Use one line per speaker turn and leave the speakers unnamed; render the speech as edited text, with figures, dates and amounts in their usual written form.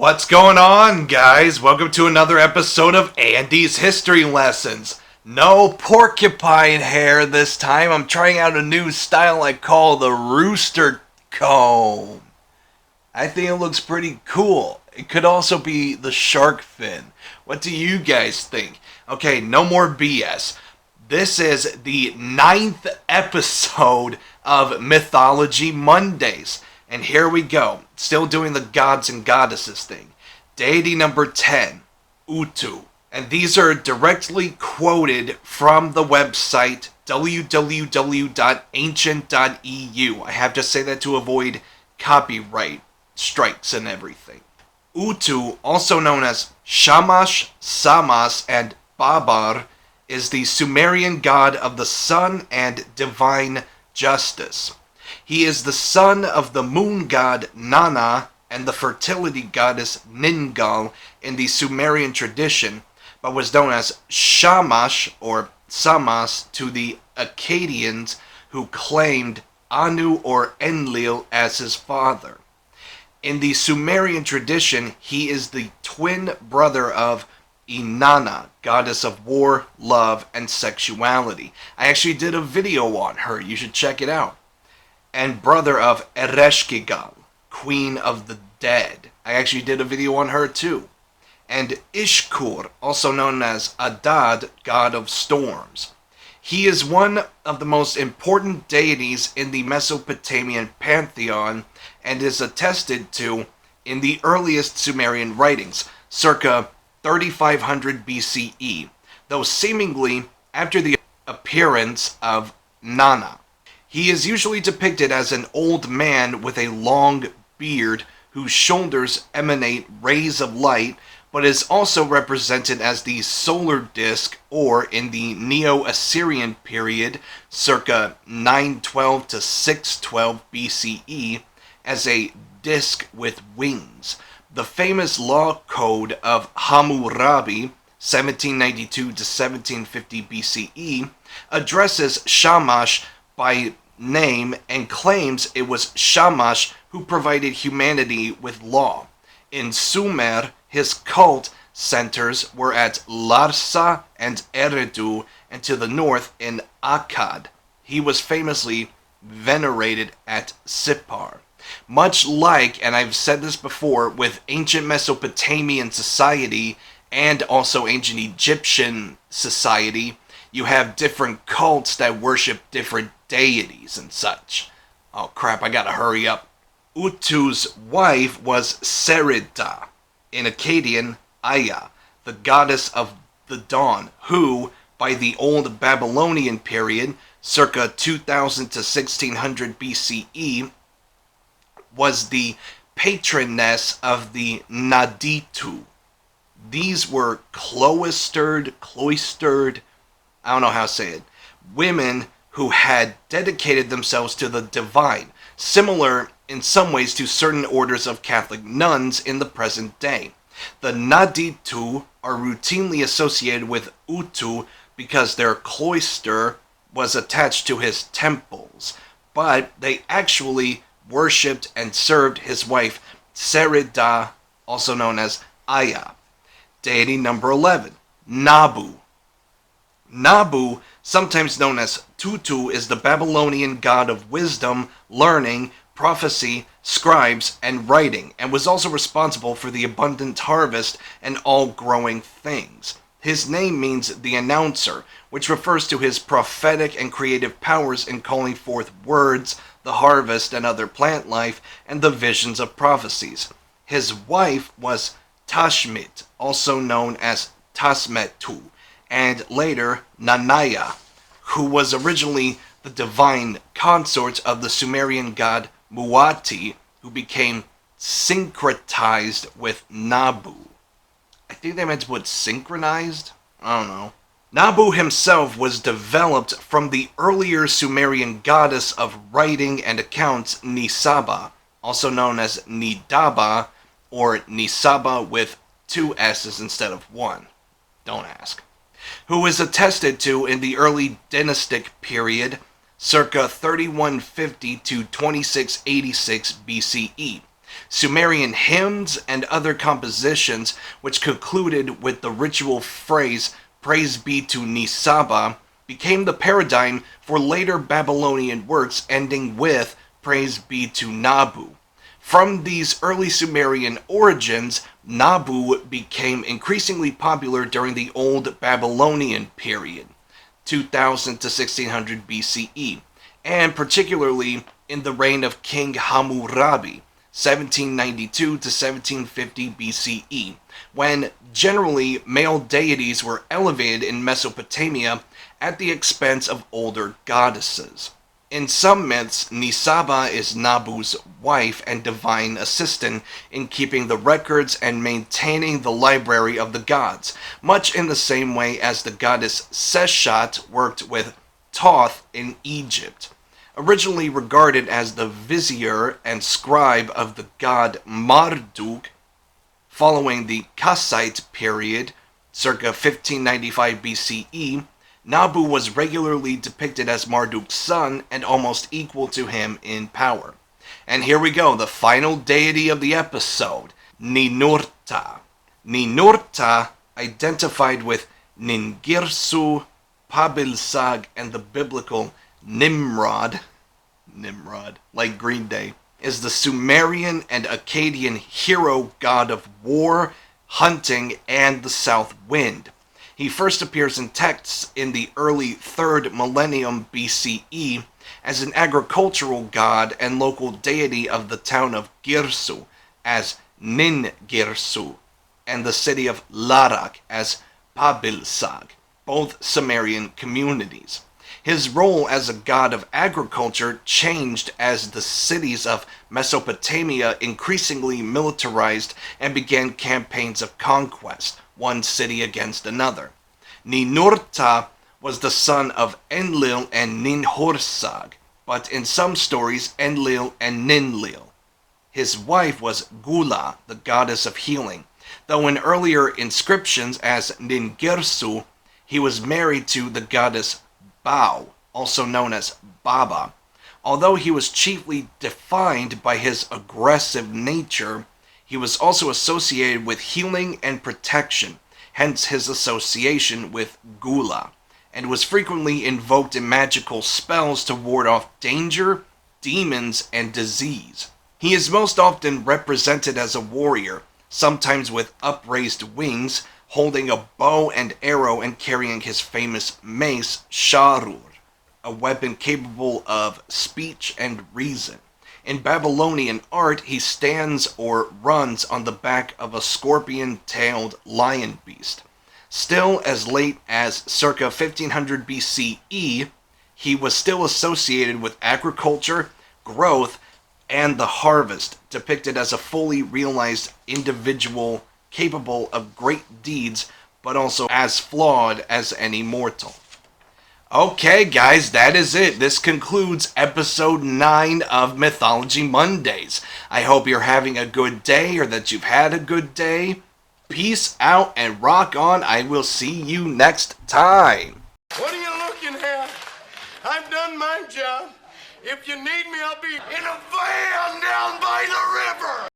What's going on, guys? Welcome to another episode of Andy's History Lessons. No porcupine hair this time. I'm trying out a new style I call the rooster comb. I think it looks pretty cool. It could also be the shark fin. What do you guys think? Okay, no more BS. This is the 9th episode of Mythology Mondays. And here we go. Still doing the gods and goddesses thing. Deity number 10, Utu. And these are directly quoted from the website www.ancient.eu. I have to say that to avoid copyright strikes and everything. Utu, also known as Shamash, Samas, and Babar, is the Sumerian god of the sun and divine justice. He is the son of the moon god Nana and the fertility goddess Ningal in the Sumerian tradition, but was known as Shamash or Samas to the Akkadians who claimed Anu or Enlil as his father. In the Sumerian tradition, he is the twin brother of Inanna, goddess of war, love, and sexuality. I actually did a video on her. You should check it out. And brother of Ereshkigal, queen of the dead. I actually did a video on her too. And Ishkur, also known as Adad, god of storms. He is one of the most important deities in the Mesopotamian pantheon and is attested to in the earliest Sumerian writings, circa 3500 BCE, though seemingly after the appearance of Nana. He is usually depicted as an old man with a long beard whose shoulders emanate rays of light, but is also represented as the solar disk, or in the Neo-Assyrian period, circa 912 to 612 BCE, as a disk with wings. The famous law code of Hammurabi, 1792 to 1750 BCE, addresses Shamash by name and claims it was Shamash who provided humanity with law. In Sumer, his cult centers were at Larsa and Eridu, and to the north in Akkad. He was famously venerated at Sippar. Much like, and I've said this before, with ancient Mesopotamian society and also ancient Egyptian society, you have different cults that worship different deities and such. Oh crap, I gotta hurry up. Utu's wife was Serida, in Akkadian, Aya, the goddess of the dawn, who, by the old Babylonian period, circa 2000 to 1600 BCE, was the patroness of the Naditu. These were cloistered, I don't know how to say it, women who had dedicated themselves to the divine, similar in some ways to certain orders of Catholic nuns in the present day. The Naditu are routinely associated with Utu because their cloister was attached to his temples, but they actually worshipped and served his wife Serida, also known as Aya. Deity number 11, Nabu. Nabu, sometimes known as Tutu, is the Babylonian god of wisdom, learning, prophecy, scribes, and writing, and was also responsible for the abundant harvest and all growing things. His name means the announcer, which refers to his prophetic and creative powers in calling forth words, the harvest and other plant life, and the visions of prophecies. His wife was Tashmit, also known as Tasmetu, and later Nanaya, who was originally the divine consort of the Sumerian god Muati, who became syncretized with Nabu. I think they meant to put synchronized? I don't know. Nabu himself was developed from the earlier Sumerian goddess of writing and accounts Nisaba, also known as Nidaba, or Nisaba with 2 S's instead of 1. Don't ask. Who is attested to in the early dynastic period, circa 3150 to 2686 BCE. Sumerian hymns and other compositions, which concluded with the ritual phrase, "Praise be to Nisaba," became the paradigm for later Babylonian works ending with "Praise be to Nabu." From these early Sumerian origins, Nabu became increasingly popular during the Old Babylonian period, 2000 to 1600 BCE, and particularly in the reign of King Hammurabi, 1792 to 1750 BCE, when generally male deities were elevated in Mesopotamia at the expense of older goddesses. In some myths, Nisaba is Nabu's wife and divine assistant in keeping the records and maintaining the library of the gods, much in the same way as the goddess Seshat worked with Thoth in Egypt. Originally regarded as the vizier and scribe of the god Marduk, following the Kassite period, circa 1595 BCE, Nabu was regularly depicted as Marduk's son and almost equal to him in power. And here we go, the final deity of the episode, Ninurta. Ninurta identified with Ningirsu, Pabilsag, and the biblical Nimrod, like Green Day, is the Sumerian and Akkadian hero god of war, hunting, and the south wind. He first appears in texts in the early 3rd millennium BCE as an agricultural god and local deity of the town of Girsu as Ningirsu, and the city of Larak as Pabilsag, both Sumerian communities. His role as a god of agriculture changed as the cities of Mesopotamia increasingly militarized and began campaigns of conquest, one city against another. Ninurta was the son of Enlil and Ninhursag, but in some stories Enlil and Ninlil. His wife was Gula, the goddess of healing, though in earlier inscriptions as Ningirsu, he was married to the goddess Bau, also known as Baba. Although he was chiefly defined by his aggressive nature, he was also associated with healing and protection, hence his association with Gula, and was frequently invoked in magical spells to ward off danger, demons, and disease. He is most often represented as a warrior, sometimes with upraised wings, holding a bow and arrow and carrying his famous mace, Sharur, a weapon capable of speech and reason. In Babylonian art, he stands or runs on the back of a scorpion-tailed lion beast. Still, as late as circa 1500 BCE, he was still associated with agriculture, growth, and the harvest, depicted as a fully realized individual capable of great deeds, but also as flawed as any mortal. Okay, guys, that is it. This concludes episode 9 of Mythology Mondays. I hope you're having a good day, or that you've had a good day. Peace out and rock on. I will see you next time.
What are you looking at? I've done my job. If you need me, I'll be in a van down by the river.